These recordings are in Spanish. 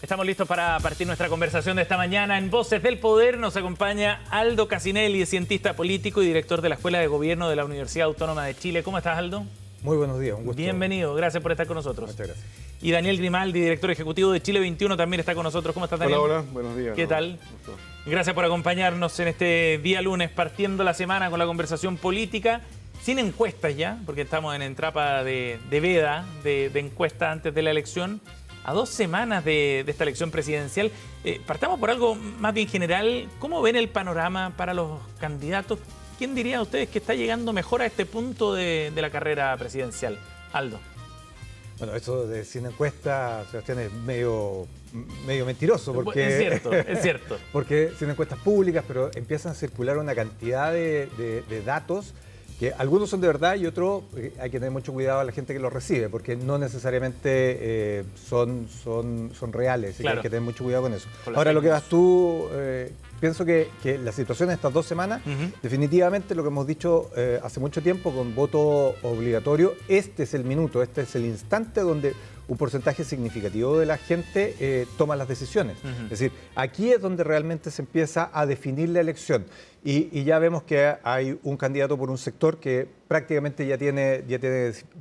Estamos listos para partir nuestra conversación de esta mañana. En Voces del Poder nos acompaña Aldo Casinelli, cientista político y director de la Escuela de Gobierno de la Universidad Autónoma de Chile. ¿Cómo estás, Aldo? Muy buenos días, un gusto. Bienvenido, gracias por estar con nosotros. Muchas gracias. Y Daniel Grimaldi, director ejecutivo de Chile 21, también está con nosotros. ¿Cómo estás, Daniel? Hola, buenos días. ¿Qué tal? Gracias por acompañarnos en este día lunes, partiendo la semana con la conversación política, sin encuestas ya, porque estamos en etapa de veda, de encuesta antes de la elección. A 2 semanas de esta elección presidencial, partamos por algo más bien general. ¿Cómo ven el panorama para los candidatos? ¿Quién diría a ustedes que está llegando mejor a este punto de la carrera presidencial? Aldo. Bueno, eso de sin encuesta, Sebastián, es medio mentiroso. Porque, es cierto. Porque sin encuestas públicas, pero empiezan a circular una cantidad de datos que algunos son de verdad y otros hay que tener mucho cuidado a la gente que los recibe, porque no necesariamente son reales, y claro. hay que tener mucho cuidado con eso. Ahora, lo que vas tú, pienso que la situación de estas 2 semanas, definitivamente lo que hemos dicho hace mucho tiempo con voto obligatorio, este es el minuto, este es el instante donde un porcentaje significativo de la gente toma las decisiones. Es decir, aquí es donde realmente se empieza a definir la elección. Y ya vemos que hay un candidato por un sector que prácticamente ya tiene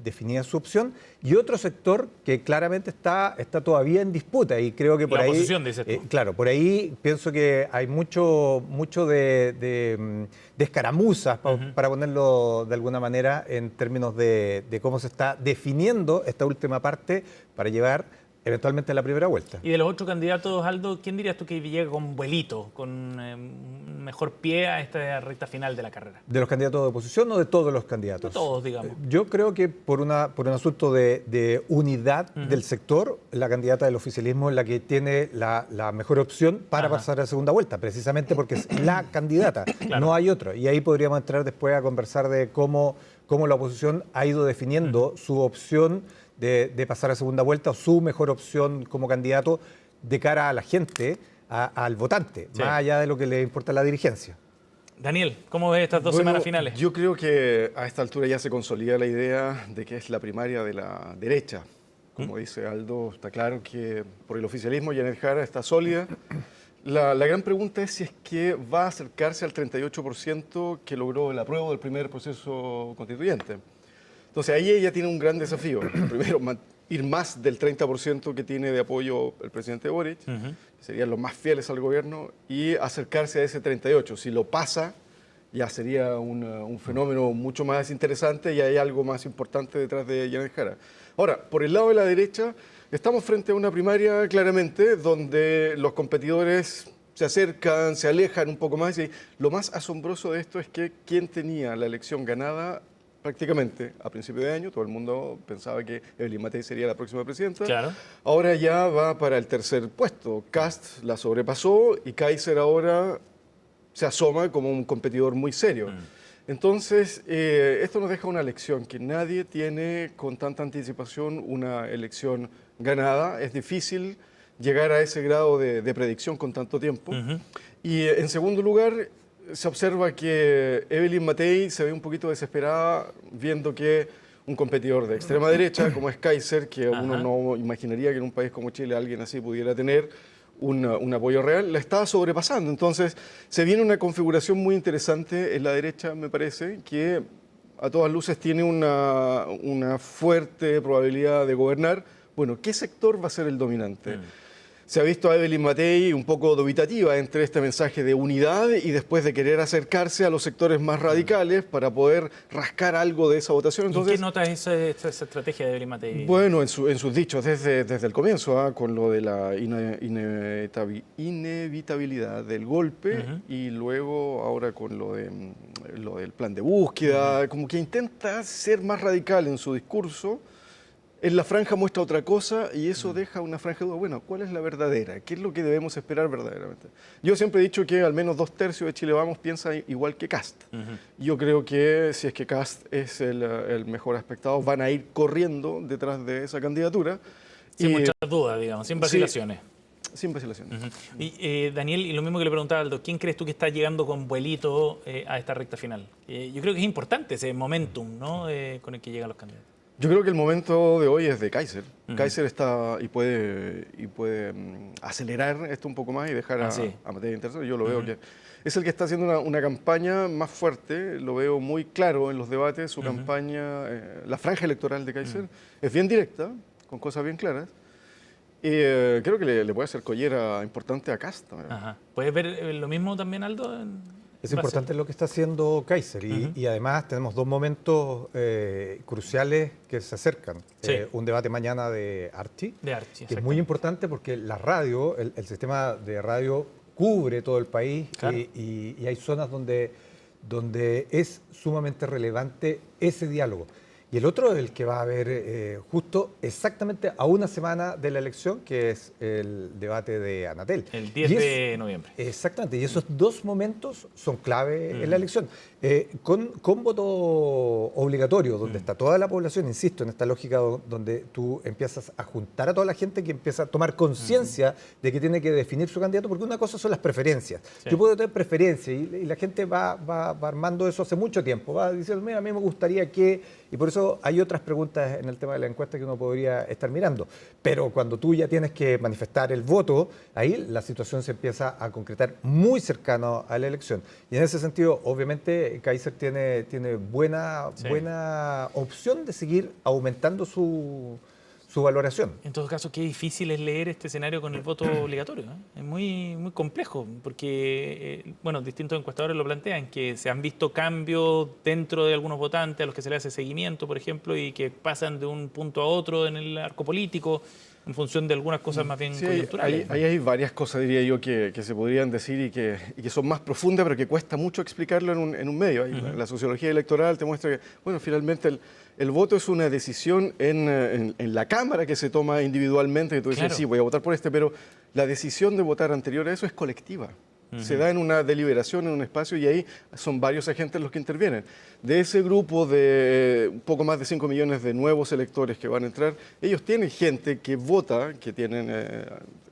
definida su opción, y otro sector que claramente está todavía en disputa, y creo que por ahí... La oposición, dices tú. Claro, por ahí pienso que hay mucho de escaramuzas, para ponerlo de alguna manera, en términos de cómo se está definiendo esta última parte para llevar eventualmente a la primera vuelta. Y de los 8 candidatos, Aldo, ¿quién dirías tú que llega con vuelito, con mejor pie a esta recta final de la carrera? ¿De los candidatos de oposición o de todos los candidatos? De todos, digamos. Yo creo que por un asunto de unidad del sector, la candidata del oficialismo es la que tiene la mejor opción para pasar a la segunda vuelta, precisamente porque es la candidata, claro. No hay otro. Y ahí podríamos entrar después a conversar de cómo la oposición ha ido definiendo su opción de pasar a segunda vuelta, o su mejor opción como candidato de cara a la gente, al votante, sí, más allá de lo que le importa a la dirigencia. Daniel, ¿cómo ves estas 2 semanas finales? Yo creo que a esta altura ya se consolida la idea de que es la primaria de la derecha. Como dice Aldo, está claro que por el oficialismo Janet Jara está sólida. La gran pregunta es si es que va a acercarse al 38% que logró el apruebo del primer proceso constituyente. Entonces ahí ella tiene un gran desafío. Primero, ir más del 30% que tiene de apoyo el presidente Boric, que serían los más fieles al gobierno, y acercarse a ese 38%. Si lo pasa, ya sería un fenómeno mucho más interesante, y hay algo más importante detrás de Janet Jara. Ahora, por el lado de la derecha, estamos frente a una primaria claramente donde los competidores se acercan, se alejan un poco más, y lo más asombroso de esto es que quien tenía la elección ganada prácticamente a principio de año, todo el mundo pensaba que Evelyn Matei sería la próxima presidenta. Claro. Ahora ya va para el 3er puesto. Kast la sobrepasó y Kaiser ahora se asoma como un competidor muy serio. Entonces, esto nos deja una lección, que nadie tiene con tanta anticipación una elección ganada. Es difícil llegar a ese grado de predicción con tanto tiempo. Y en segundo lugar, se observa que Evelyn Matei se ve un poquito desesperada viendo que un competidor de extrema derecha, como es Kaiser, que uno no imaginaría que en un país como Chile alguien así pudiera tener un apoyo real, la está sobrepasando. Entonces, se viene una configuración muy interesante en la derecha, me parece, que a todas luces tiene una fuerte probabilidad de gobernar. Bueno, ¿qué sector va a ser el dominante? Se ha visto a Evelyn Matei un poco dubitativa entre este mensaje de unidad y después de querer acercarse a los sectores más radicales para poder rascar algo de esa votación. Entonces, ¿y qué nota es esa estrategia de Evelyn Matei? Bueno, en sus dichos desde el comienzo, con lo de la inevitabilidad del golpe, y luego ahora con lo del plan de búsqueda, como que intenta ser más radical en su discurso. En la franja muestra otra cosa, y eso deja una franja de duda. Bueno, ¿cuál es la verdadera? ¿Qué es lo que debemos esperar verdaderamente? Yo siempre he dicho que al menos 2/3 de Chile Vamos piensa igual que Kast. Yo creo que si es que Kast es el mejor aspectado, van a ir corriendo detrás de esa candidatura. Sin muchas dudas, digamos, sin vacilaciones. Sí, sin vacilaciones. Y Daniel, y lo mismo que le preguntaba Aldo, ¿quién crees tú que está llegando con vuelito a esta recta final? Yo creo que es importante ese momentum, ¿no? Con el que llegan los candidatos. Yo creo que el momento de hoy es de Kaiser. Kaiser está y puede acelerar esto un poco más y dejar a Matías Interzo. Yo lo veo que es el que está haciendo una campaña más fuerte. Lo veo muy claro en los debates. Su campaña, la franja electoral de Kaiser es bien directa, con cosas bien claras. Y creo que le puede hacer collera importante a Kast. ¿Puedes ver lo mismo también, Aldo? Es importante lo que está haciendo Kaiser y además tenemos dos momentos cruciales que se acercan. Sí. Un debate mañana de Archie, que es muy importante porque la radio, el sistema de radio cubre todo el país, claro. y hay zonas donde es sumamente relevante ese diálogo. Y el otro es el que va a haber justo exactamente a una semana de la elección, que es el debate de Anatel. El 10 de noviembre. Exactamente, y esos dos momentos son clave en la elección. Con voto obligatorio, donde está toda la población, insisto, en esta lógica donde tú empiezas a juntar a toda la gente que empieza a tomar conciencia de que tiene que definir su candidato, porque una cosa son las preferencias. Sí. Yo puedo tener preferencias y la gente va armando eso hace mucho tiempo, va diciendo, mira, a mí me gustaría que... Y por eso hay otras preguntas en el tema de la encuesta que uno podría estar mirando. Pero cuando tú ya tienes que manifestar el voto, ahí la situación se empieza a concretar muy cercano a la elección. Y en ese sentido, obviamente, Kaiser tiene buena opción de seguir aumentando su valoración. En todo caso, qué difícil es leer este escenario con el voto obligatorio, ¿eh? Es muy complejo, porque distintos encuestadores lo plantean, que se han visto cambios dentro de algunos votantes a los que se le hace seguimiento, por ejemplo, y que pasan de un punto a otro en el arco político, en función de algunas cosas más bien coyunturales. Ahí hay varias cosas, diría yo, que se podrían decir y que son más profundas, pero que cuesta mucho explicarlo en un medio. La sociología electoral te muestra que, finalmente el voto es una decisión en la Cámara que se toma individualmente, que tú dices, sí, voy a votar por este, pero la decisión de votar anterior a eso es colectiva. Se da en una deliberación, en un espacio, y ahí son varios agentes los que intervienen. De ese grupo de un poco más de 5 millones de nuevos electores que van a entrar, ellos tienen gente que vota, que tienen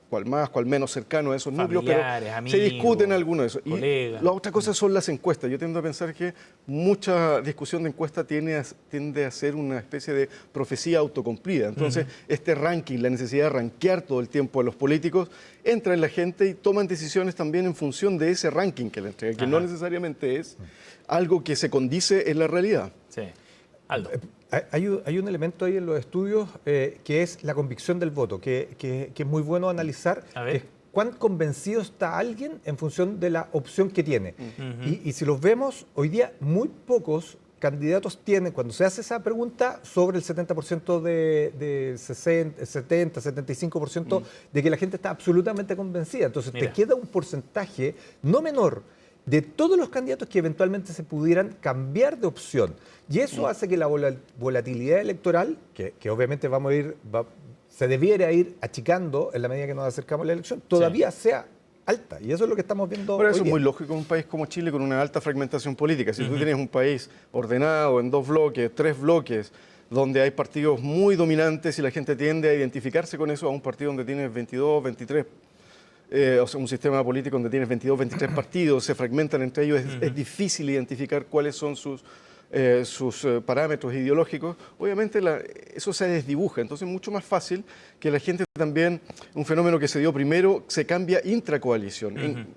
cual más, cual menos cercano a esos núcleos, pero amigos, se discuten algunos de esos. Colegas. Y la otra cosa son las encuestas. Yo tiendo a pensar que mucha discusión de encuesta tiende a ser una especie de profecía autocumplida. Entonces, este ranking, la necesidad de rankear todo el tiempo a los políticos, entra en la gente y toman decisiones también en función de ese ranking que le entrega, que no necesariamente es algo que se condice en la realidad. Sí. Aldo. Hay un elemento ahí en los estudios que es la convicción del voto, que es muy bueno analizar. Que es cuán convencido está alguien en función de la opción que tiene. Y si los vemos, hoy día muy pocos candidatos tienen, cuando se hace esa pregunta, sobre el 70% de 70, 75% de que la gente está absolutamente convencida. Entonces te queda un porcentaje no menor de todos los candidatos que eventualmente se pudieran cambiar de opción. Y eso hace que la volatilidad electoral, que obviamente se debiera ir achicando en la medida que nos acercamos a la elección, todavía sea alta. Y eso es lo que estamos viendo hoy día. Eso es muy lógico en un país como Chile con una alta fragmentación política. Si tú tienes un país ordenado en 2 bloques, 3 bloques, donde hay partidos muy dominantes y la gente tiende a identificarse con eso, a un partido donde tienes 22, 23 o sea, un sistema político donde tienes 22, 23 partidos, se fragmentan entre ellos, es difícil identificar cuáles son sus parámetros ideológicos. Obviamente eso se desdibuja, entonces es mucho más fácil que la gente también, un fenómeno que se dio primero, se cambia intracoalición,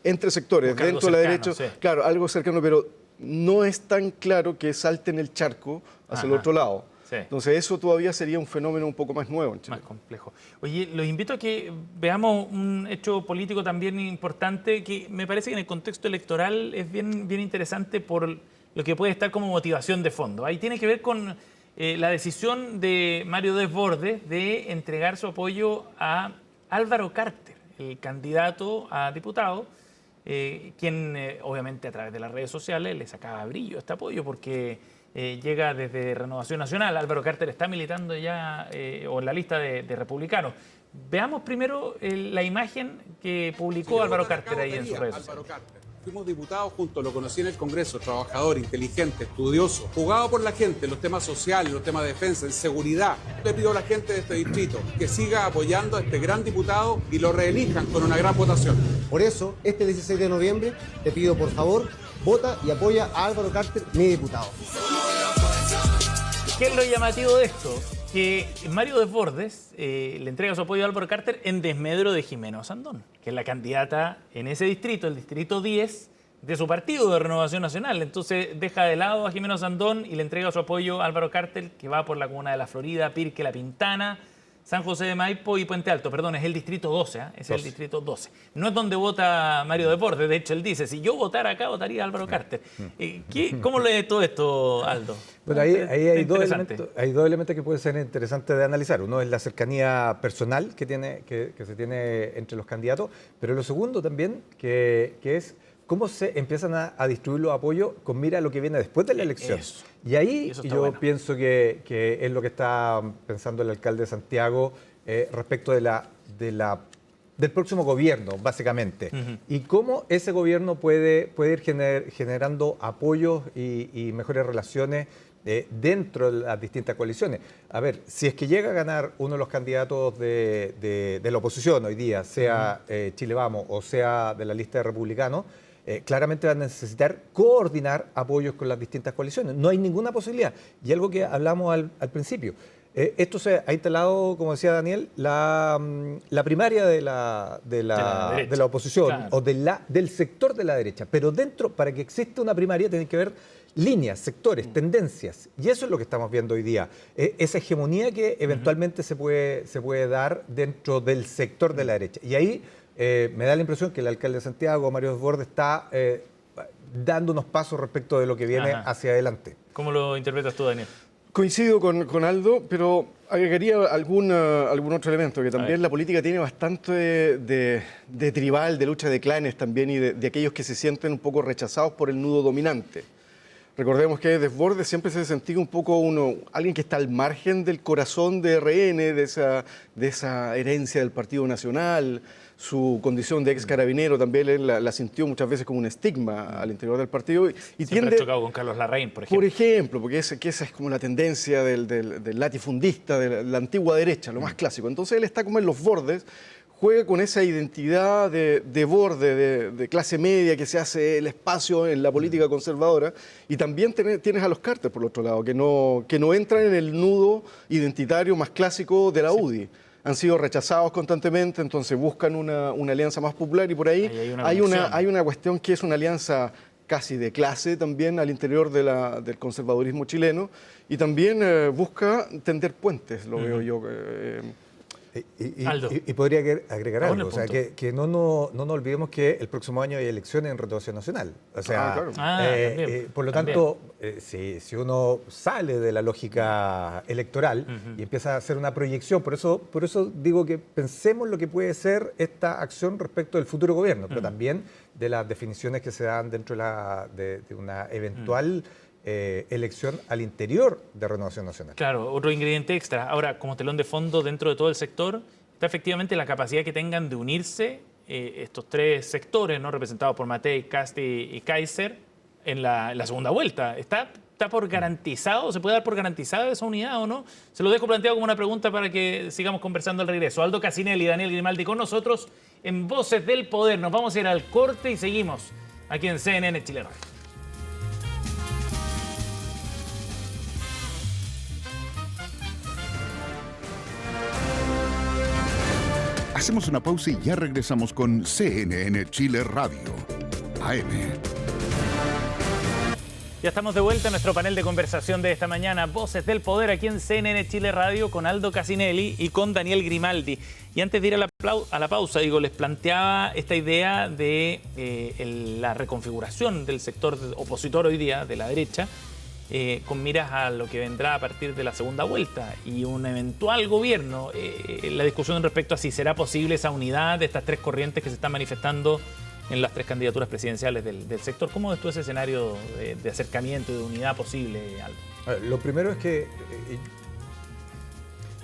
entre sectores, dentro de la derecha, claro, algo cercano, pero no es tan claro que salten el charco hacia el otro lado. Sí. Entonces eso todavía sería un fenómeno un poco más nuevo en Chile. Más complejo. Oye, los invito a que veamos un hecho político también importante que me parece que en el contexto electoral es bien interesante por lo que puede estar como motivación de fondo. Ahí tiene que ver con la decisión de Mario Desbordes de entregar su apoyo a Álvaro Carter, el candidato a diputado, quien obviamente a través de las redes sociales le sacaba brillo a este apoyo porque... llega desde Renovación Nacional. Álvaro Carter está militando ya o en la lista de republicanos. Veamos primero la imagen que publicó Álvaro Carter ahí en sus redes sociales. Fuimos diputados juntos, lo conocí en el Congreso, trabajador, inteligente, estudioso, jugado por la gente en los temas sociales, en los temas de defensa, en seguridad. Le pido a la gente de este distrito que siga apoyando a este gran diputado y lo reelijan con una gran votación. Por eso, este 16 de noviembre, te pido por favor, vota y apoya a Álvaro Carter, mi diputado. ¿Qué es lo llamativo de esto? Que Mario Desbordes le entrega su apoyo a Álvaro Carter en desmedro de Jimena Osandón, que es la candidata en ese distrito, el distrito 10, de su partido de Renovación Nacional. Entonces deja de lado a Jimena Osandón y le entrega su apoyo a Álvaro Carter, que va por la comuna de La Florida, Pirque, La Pintana, San José de Maipo y Puente Alto. Perdón, es el distrito 12, es el distrito 12. No es donde vota Mario Desbordes. De hecho, él dice, si yo votara acá, votaría a Álvaro Carter. ¿Cómo lee todo esto, Aldo? Bueno, ahí hay dos elementos que pueden ser interesantes de analizar. Uno es la cercanía personal que se tiene entre los candidatos, pero lo segundo también, que es cómo se empiezan a distribuir los apoyos con mira a lo que viene después de la elección. Eso. Y ahí yo bueno. pienso que es lo que está pensando el alcalde de Santiago respecto del próximo gobierno, básicamente. Y cómo ese gobierno puede ir generando apoyos y mejores relaciones dentro de las distintas coaliciones. A ver, si es que llega a ganar uno de los candidatos de la oposición hoy día, sea Chile Vamos o sea de la lista de republicanos, claramente van a necesitar coordinar apoyos con las distintas coaliciones. No hay ninguna posibilidad. Y algo que hablamos al principio, esto se ha instalado, como decía Daniel, la primaria de la oposición, claro, o del sector de la derecha. Pero dentro, para que exista una primaria, tiene que haber líneas, sectores, tendencias. Y eso es lo que estamos viendo hoy día. Esa hegemonía que eventualmente se puede dar dentro del sector de la derecha. Y ahí me da la impresión que el alcalde de Santiago, Mario Desbordes, está dando unos pasos respecto de lo que viene hacia adelante. ¿Cómo lo interpretas tú, Daniel? Coincido con Aldo, pero agregaría algún otro elemento, que también la política tiene bastante de tribal, de lucha de clanes también, y de aquellos que se sienten un poco rechazados por el nudo dominante. Recordemos que Desbordes siempre se ha sentido un poco alguien que está al margen del corazón de RN, de esa herencia del Partido Nacional. Su condición de ex carabinero también él la sintió muchas veces como un estigma al interior del partido. Y siempre ha chocado con Carlos Larraín, por ejemplo. Por ejemplo, porque esa es como la tendencia del latifundista, de la antigua derecha, lo más clásico. Entonces él está como en los bordes, juega con esa identidad de borde, de clase media, que se hace el espacio en la política conservadora. Y también tienes a los Carter, por el otro lado, que no entran en el nudo identitario más clásico de la UDI. Han sido rechazados constantemente, entonces buscan una alianza más popular, y por ahí hay una cuestión que es una alianza casi de clase también al interior del conservadurismo chileno, y también busca tender puentes, lo veo yo. Y podría agregar algo, o sea, que no nos olvidemos que el próximo año hay elecciones en Renovación Nacional. O sea, por lo tanto, si uno sale de la lógica electoral y empieza a hacer una proyección, por eso digo que pensemos lo que puede ser esta acción respecto del futuro gobierno, pero también de las definiciones que se dan dentro de una eventual elección al interior de Renovación Nacional. Claro, otro ingrediente extra. Ahora, como telón de fondo dentro de todo el sector, está efectivamente la capacidad que tengan de unirse estos tres sectores, ¿no?, representados por Matei, Cast y Kaiser, en la segunda vuelta. ¿Está por garantizado? ¿Se puede dar por garantizada esa unidad o no? Se lo dejo planteado como una pregunta para que sigamos conversando al regreso. Aldo Casinelli y Daniel Grimaldi con nosotros en Voces del Poder. Nos vamos a ir al corte y seguimos aquí en CNN Chile Radio. Hacemos una pausa y ya regresamos con CNN Chile Radio, AM. Ya estamos de vuelta en nuestro panel de conversación de esta mañana, Voces del Poder, aquí en CNN Chile Radio, con Aldo Casinelli y con Daniel Grimaldi. Y antes de ir a la pausa, les planteaba esta idea de la reconfiguración del sector opositor hoy día, de la derecha, con miras a lo que vendrá a partir de la segunda vuelta y un eventual gobierno. La discusión respecto a si será posible esa unidad de estas tres corrientes que se están manifestando en las tres candidaturas presidenciales del sector. ¿Cómo ves tú ese escenario de acercamiento y de unidad posible, Aldo? Lo primero es que,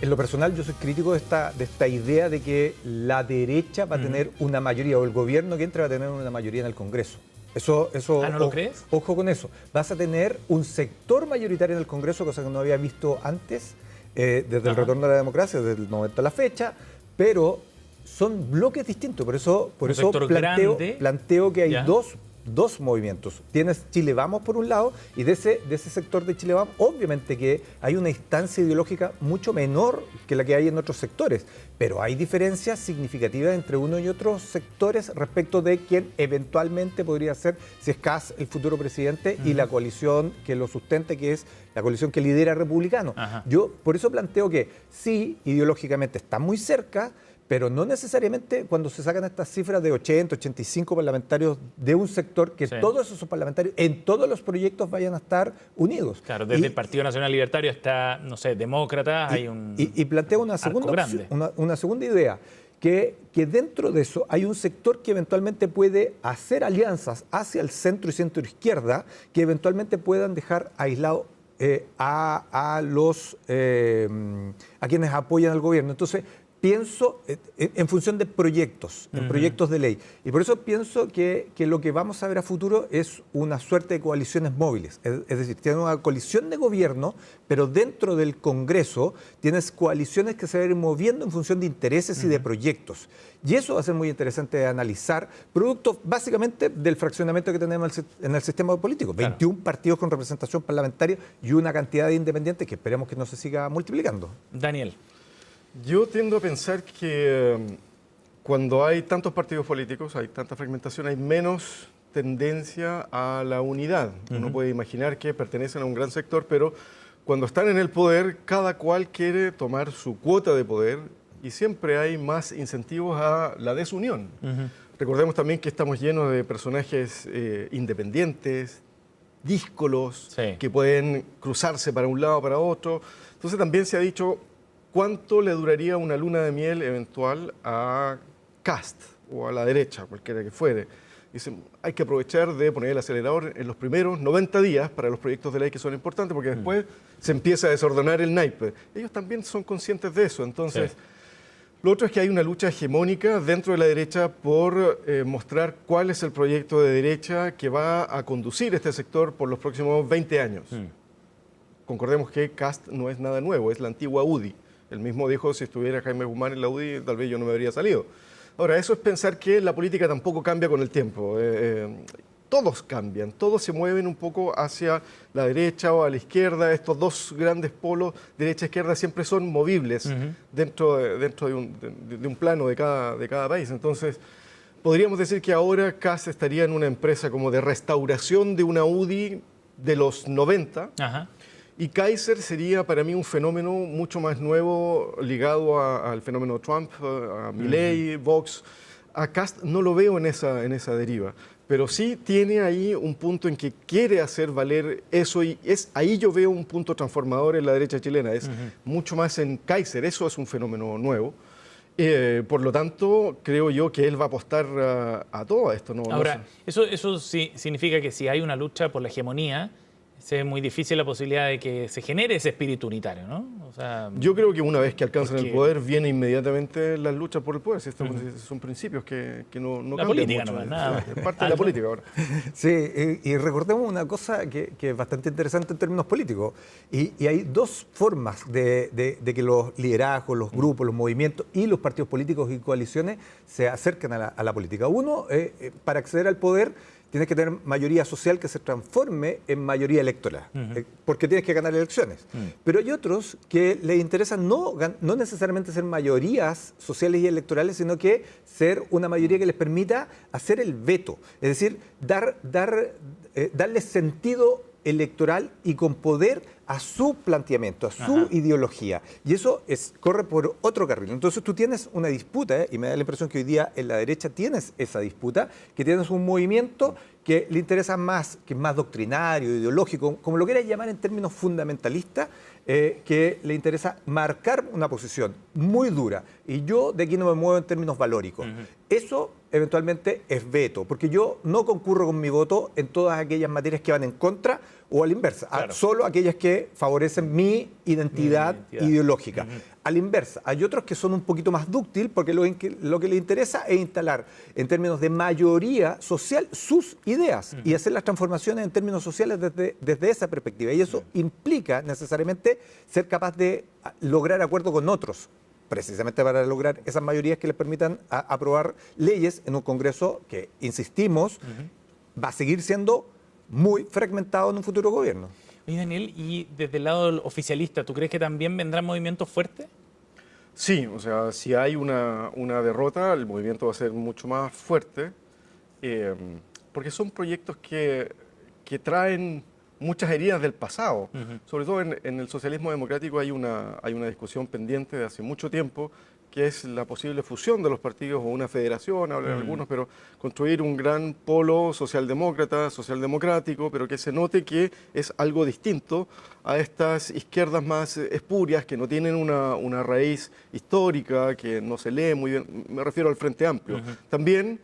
en lo personal, yo soy crítico de esta idea de que la derecha va a tener una mayoría, o el gobierno que entre va a tener una mayoría en el Congreso. Eso, ¿no lo crees? Ojo con eso. Vas a tener un sector mayoritario en el Congreso, cosa que no había visto antes, desde el retorno a la democracia, desde el 90 a la fecha, pero son bloques distintos. Por eso planteo que hay dos movimientos. Tienes Chile Vamos por un lado, y de ese sector de Chile Vamos, obviamente que hay una instancia ideológica mucho menor que la que hay en otros sectores, pero hay diferencias significativas entre uno y otros sectores respecto de quién eventualmente podría ser, si es Kast, el futuro presidente, y la coalición que lo sustente, que es la coalición que lidera Republicano. Yo por eso planteo que sí, ideológicamente está muy cerca, pero no necesariamente cuando se sacan estas cifras de 80, 85 parlamentarios de un sector, que todos esos parlamentarios en todos los proyectos vayan a estar unidos. Claro, desde el Partido Nacional Libertario hasta, no sé, Demócratas, hay un y planteo una segunda idea, que dentro de eso hay un sector que eventualmente puede hacer alianzas hacia el centro y centro-izquierda, que eventualmente puedan dejar aislado a quienes apoyan al gobierno. Entonces, pienso en función de proyectos, en proyectos de ley. Y por eso pienso que lo que vamos a ver a futuro es una suerte de coaliciones móviles. Es decir, tienes una coalición de gobierno, pero dentro del Congreso tienes coaliciones que se van a ir moviendo en función de intereses y de proyectos. Y eso va a ser muy interesante de analizar, producto básicamente del fraccionamiento que tenemos en el sistema político. 21 partidos con representación parlamentaria y una cantidad de independientes que esperemos que no se siga multiplicando. Daniel. Yo tiendo a pensar que cuando hay tantos partidos políticos, hay tanta fragmentación, hay menos tendencia a la unidad. Uno puede imaginar que pertenecen a un gran sector, pero cuando están en el poder, cada cual quiere tomar su cuota de poder y siempre hay más incentivos a la desunión. Recordemos también que estamos llenos de personajes independientes, díscolos, que pueden cruzarse para un lado o para otro. Entonces también se ha dicho, ¿cuánto le duraría una luna de miel eventual a Kast o a la derecha, cualquiera que fuere? Dicen, hay que aprovechar de poner el acelerador en los primeros 90 días para los proyectos de ley que son importantes, porque después se empieza a desordenar el naipe. Ellos también son conscientes de eso. Entonces, lo otro es que hay una lucha hegemónica dentro de la derecha por mostrar cuál es el proyecto de derecha que va a conducir este sector por los próximos 20 años. Concordemos que Kast no es nada nuevo, es la antigua UDI. Él mismo dijo, si estuviera Jaime Guzmán en la UDI, tal vez yo no me habría salido. Ahora, eso es pensar que la política tampoco cambia con el tiempo. Todos cambian, todos se mueven un poco hacia la derecha o a la izquierda. Estos dos grandes polos, derecha e izquierda, siempre son movibles dentro de un plano de cada país. Entonces, podríamos decir que ahora Kast estaría en una empresa como de restauración de una UDI de los 90. Y Kaiser sería para mí un fenómeno mucho más nuevo ligado al fenómeno Trump, a Milei, Vox. A Kast no lo veo en esa deriva, pero sí tiene ahí un punto en que quiere hacer valer eso y ahí yo veo un punto transformador en la derecha chilena. Es mucho más en Kaiser, eso es un fenómeno nuevo. Por lo tanto, creo yo que él va a apostar a todo esto. Ahora, eso sí significa que si hay una lucha por la hegemonía, es muy difícil la posibilidad de que se genere ese espíritu unitario, ¿no? O sea, yo creo que una vez que alcanzan el poder, viene inmediatamente la lucha por el poder. Estos son principios que no la cambian política mucho. No, nada. Es parte de la política ahora. Sí, y recordemos una cosa que es bastante interesante en términos políticos. Y hay dos formas de que los liderazgos, los grupos, los movimientos y los partidos políticos y coaliciones se acerquen a la política. Uno, para acceder al poder, tienes que tener mayoría social que se transforme en mayoría electoral, porque tienes que ganar elecciones. Pero hay otros que les interesa no necesariamente ser mayorías sociales y electorales, sino que ser una mayoría que les permita hacer el veto, es decir, darle sentido electoral y con poder a su planteamiento, a su ideología. Y eso corre por otro carril. Entonces tú tienes una disputa, y me da la impresión que hoy día en la derecha tienes esa disputa, que tienes un movimiento que le interesa más, que es más doctrinario, ideológico, como lo quieras llamar en términos fundamentalistas, que le interesa marcar una posición muy dura. Y yo de aquí no me muevo en términos valóricos. Eso eventualmente es veto, porque yo no concurro con mi voto en todas aquellas materias que van en contra o a la inversa, solo aquellas que favorecen mi identidad ideológica. A la inversa, hay otros que son un poquito más dúctil porque lo que les interesa es instalar en términos de mayoría social sus ideas y hacer las transformaciones en términos sociales desde esa perspectiva. Y eso implica necesariamente ser capaz de lograr acuerdo con otros, precisamente para lograr esas mayorías que les permitan aprobar leyes en un Congreso que, insistimos, va a seguir siendo muy fragmentado en un futuro gobierno. Oye, Daniel, y desde el lado oficialista, ¿tú crees que también vendrán movimientos fuertes? Sí, o sea, si hay una derrota, el movimiento va a ser mucho más fuerte, porque son proyectos que traen muchas heridas del pasado. Sobre todo en el socialismo democrático hay una discusión pendiente de hace mucho tiempo, que es la posible fusión de los partidos o una federación, hablan algunos, pero construir un gran polo socialdemócrata, socialdemocrático, pero que se note que es algo distinto a estas izquierdas más espurias, que no tienen una raíz histórica, que no se lee muy bien. Me refiero al Frente Amplio. También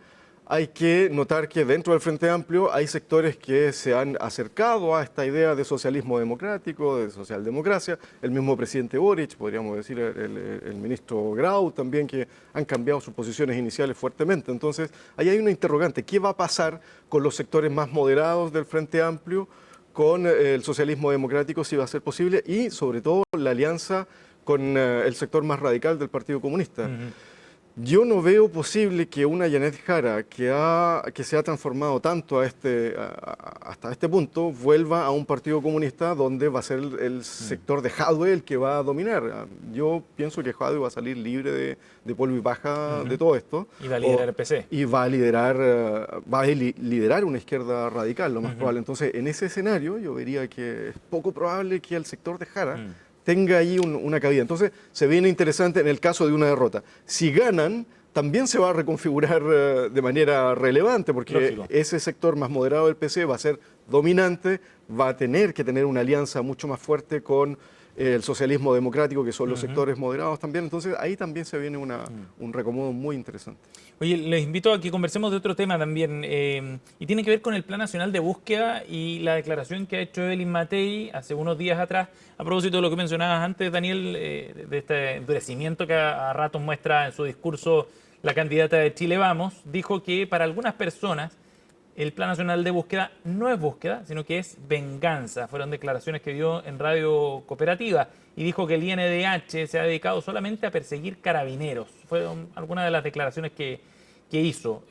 hay que notar que dentro del Frente Amplio hay sectores que se han acercado a esta idea de socialismo democrático, de socialdemocracia. El mismo presidente Boric, podríamos decir el ministro Grau también, que han cambiado sus posiciones iniciales fuertemente. Entonces, ahí hay una interrogante. ¿Qué va a pasar con los sectores más moderados del Frente Amplio, con el socialismo democrático, si va a ser posible? Y, sobre todo, la alianza con el sector más radical del Partido Comunista. Yo no veo posible que una Janet Jara que se ha transformado tanto hasta este punto vuelva a un partido comunista donde va a ser el sector de Jadwe el que va a dominar. Yo pienso que Jadwe va a salir libre de polvo y paja de todo esto. Y va a liderar el PC. Y va a liderar una izquierda radical, lo más probable. Entonces, en ese escenario yo vería que es poco probable que el sector de Jara tenga ahí una cabida. Entonces, se viene interesante en el caso de una derrota. Si ganan, también se va a reconfigurar de manera relevante, porque lógico, ese sector más moderado del PC va a ser dominante, va a tener que tener una alianza mucho más fuerte con el socialismo democrático, que son los sectores moderados también. Entonces, ahí también se viene un recomodo muy interesante. Oye, les invito a que conversemos de otro tema también, y tiene que ver con el Plan Nacional de Búsqueda y la declaración que ha hecho Evelyn Matei hace unos días atrás, a propósito de lo que mencionabas antes, Daniel, de este endurecimiento que a ratos muestra en su discurso la candidata de Chile Vamos. Dijo que para algunas personas el Plan Nacional de Búsqueda no es búsqueda, sino que es venganza. Fueron declaraciones que dio en Radio Cooperativa y dijo que el INDH se ha dedicado solamente a perseguir carabineros. Fueron algunas de las declaraciones que hizo.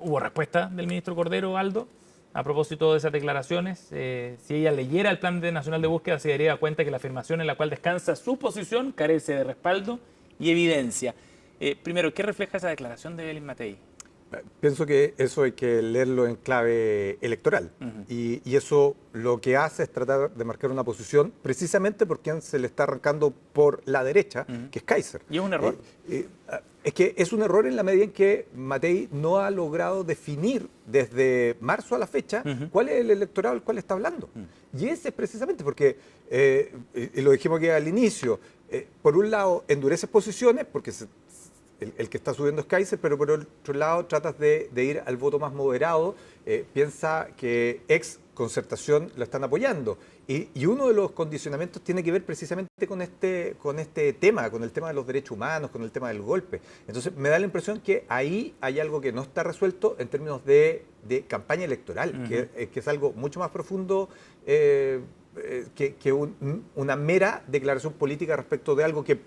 ¿Hubo respuesta del ministro Cordero, Aldo, a propósito de esas declaraciones? Si ella leyera el Plan Nacional de Búsqueda, se daría cuenta que la afirmación en la cual descansa su posición carece de respaldo y evidencia. Primero, ¿qué refleja esa declaración de Evelyn Matei? Pienso que eso hay que leerlo en clave electoral. Y eso lo que hace es tratar de marcar una posición precisamente por quien se le está arrancando por la derecha, que es Kaiser. ¿Y es un error? Es que es un error en la medida en que Matei no ha logrado definir desde marzo a la fecha cuál es el electorado al cual está hablando. Y ese es precisamente porque, y lo dijimos aquí al inicio, por un lado endurece posiciones porque el que está subiendo es Kaiser, pero por otro lado tratas de ir al voto más moderado, piensa que ex Concertación lo están apoyando. Y uno de los condicionamientos tiene que ver precisamente con este tema, con el tema de los derechos humanos, con el tema del golpe. Entonces me da la impresión que ahí hay algo que no está resuelto en términos de campaña electoral, que es algo mucho más profundo que una mera declaración política respecto de algo que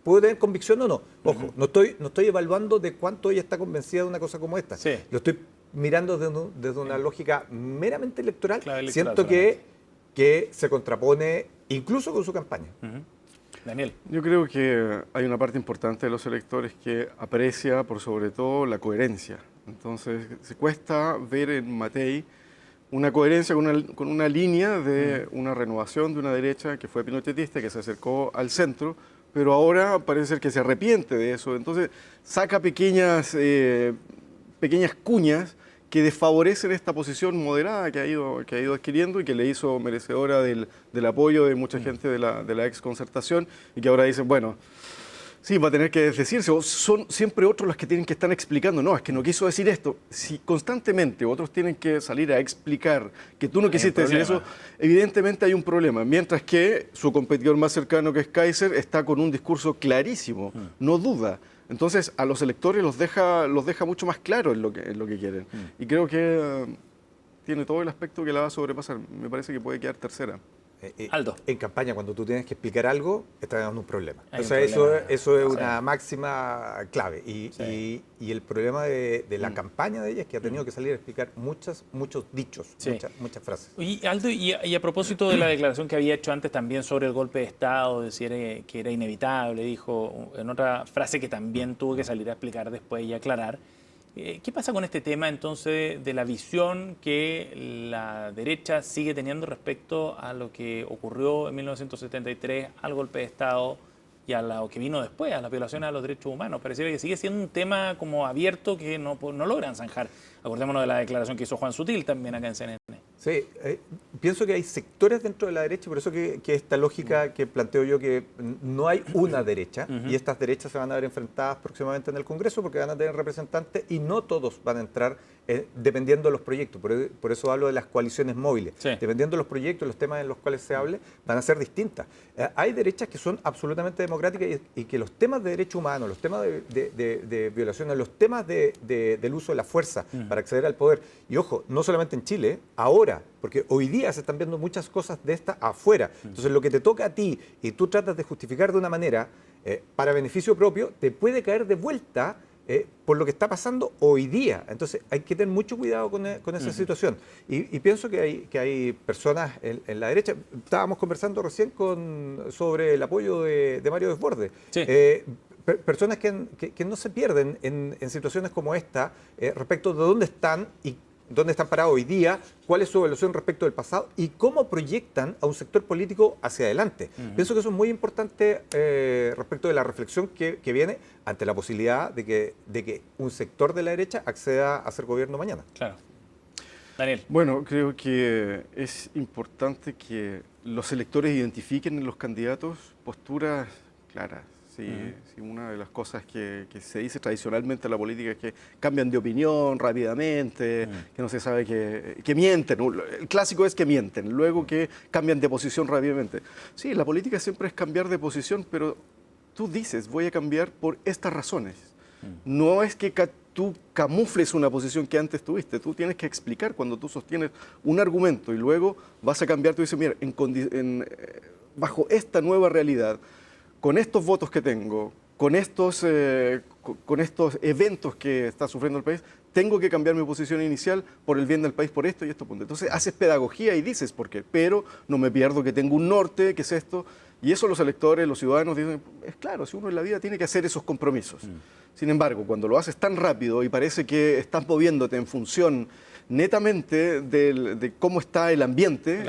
puede tener convicción o no. Ojo, no estoy evaluando de cuánto ella está convencida de una cosa como esta. Sí. Lo estoy mirando desde una lógica meramente electoral. Siento que se contrapone incluso con su campaña. Daniel. Yo creo que hay una parte importante de los electores que aprecia por sobre todo la coherencia. Entonces, se cuesta ver en Matei una coherencia con una línea de una renovación de una derecha que fue pinochetista, que se acercó al centro, pero ahora parece ser que se arrepiente de eso. Entonces saca pequeñas cuñas que desfavorecen esta posición moderada que ha ido adquiriendo y que le hizo merecedora del apoyo de mucha gente de la ex Concertación, y que ahora dicen, bueno, sí, va a tener que desdecirse, o son siempre otros los que tienen que estar explicando, no, es que no quiso decir esto. Si constantemente otros tienen que salir a explicar que tú no quisiste decir eso, evidentemente hay un problema. Mientras que su competidor más cercano, que es Kaiser, está con un discurso clarísimo, no duda. Entonces a los electores los deja mucho más claro en lo que quieren. Y creo que tiene todo el aspecto que la va a sobrepasar. Me parece que puede quedar tercera. Aldo. En campaña, cuando tú tienes que explicar algo, estás dando un problema. Hay un Entonces, problema. eso es una máxima clave. Y el problema de la campaña de ella es que ha tenido que salir a explicar muchos dichos, muchas frases. Y Aldo, y a propósito de la declaración que había hecho antes también sobre el golpe de Estado, decir que era inevitable, dijo en otra frase que también tuvo que salir a explicar después y aclarar. ¿Qué pasa con este tema entonces de la visión que la derecha sigue teniendo respecto a lo que ocurrió en 1973, al golpe de Estado y a lo que vino después, a las violaciones a los derechos humanos? Pareciera que sigue siendo un tema como abierto que no logran zanjar. Acordémonos de la declaración que hizo Juan Sutil también acá en CNN. Sí, pienso que hay sectores dentro de la derecha, por eso que esta lógica que planteo yo, que no hay una derecha, y estas derechas se van a ver enfrentadas próximamente en el Congreso porque van a tener representantes y no todos van a entrar dependiendo de los proyectos. Por eso hablo de las coaliciones móviles. Sí. Dependiendo de los proyectos, los temas en los cuales se hable, van a ser distintas. Hay derechas que son absolutamente democráticas y que los temas de derechos humanos, los temas de violaciones, los temas del uso de la fuerza para acceder al poder, y ojo, no solamente en Chile, ahora, porque hoy día se están viendo muchas cosas de estas afuera. Entonces, lo que te toca a ti y tú tratas de justificar de una manera para beneficio propio, te puede caer de vuelta por lo que está pasando hoy día. Entonces, hay que tener mucho cuidado con esa situación. Y pienso que hay personas en la derecha. Estábamos conversando recién sobre el apoyo de Mario Desbordes. Sí. Personas que no se pierden en situaciones como esta respecto de dónde están y dónde están parados hoy día, cuál es su evaluación respecto del pasado y cómo proyectan a un sector político hacia adelante. Pienso que eso es muy importante respecto de la reflexión que viene ante la posibilidad de que un sector de la derecha acceda a ser gobierno mañana. Claro. Daniel. Bueno, creo que es importante que los electores identifiquen en los candidatos posturas claras. Sí, una de las cosas que se dice tradicionalmente en la política es que cambian de opinión rápidamente, que no se sabe que mienten. El clásico es que mienten, luego que cambian de posición rápidamente. Sí, la política siempre es cambiar de posición, pero tú dices, voy a cambiar por estas razones. No es que tú camufles una posición que antes tuviste, tú tienes que explicar cuando tú sostienes un argumento y luego vas a cambiar, tú dices, mira, bajo esta nueva realidad, con estos votos que tengo, con estos eventos que está sufriendo el país, tengo que cambiar mi posición inicial por el bien del país, por esto y esto punto. Entonces haces pedagogía y dices por qué, pero no me pierdo que tengo un norte, que es esto, y eso los electores, los ciudadanos dicen, es claro, si uno en la vida tiene que hacer esos compromisos. Sin embargo, cuando lo haces tan rápido y parece que estás moviéndote en función netamente de cómo está el ambiente,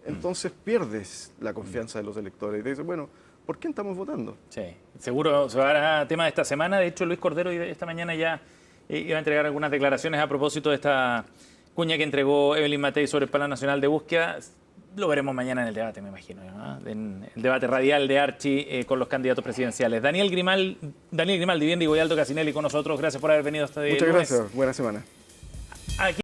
entonces pierdes la confianza de los electores. Y te dicen, bueno, ¿por qué estamos votando? Sí, seguro se va a tema de esta semana. De hecho, Luis Cordero esta mañana ya iba a entregar algunas declaraciones a propósito de esta cuña que entregó Evelyn Matei sobre el Plan Nacional de Búsqueda. Lo veremos mañana en el debate, me imagino, ¿no? En el debate radial de Archi con los candidatos presidenciales. Daniel Grimaldi, bien digo, y Aldo Casinelli con nosotros. Gracias por haber venido hasta Muchas gracias. Buena semana. Aquí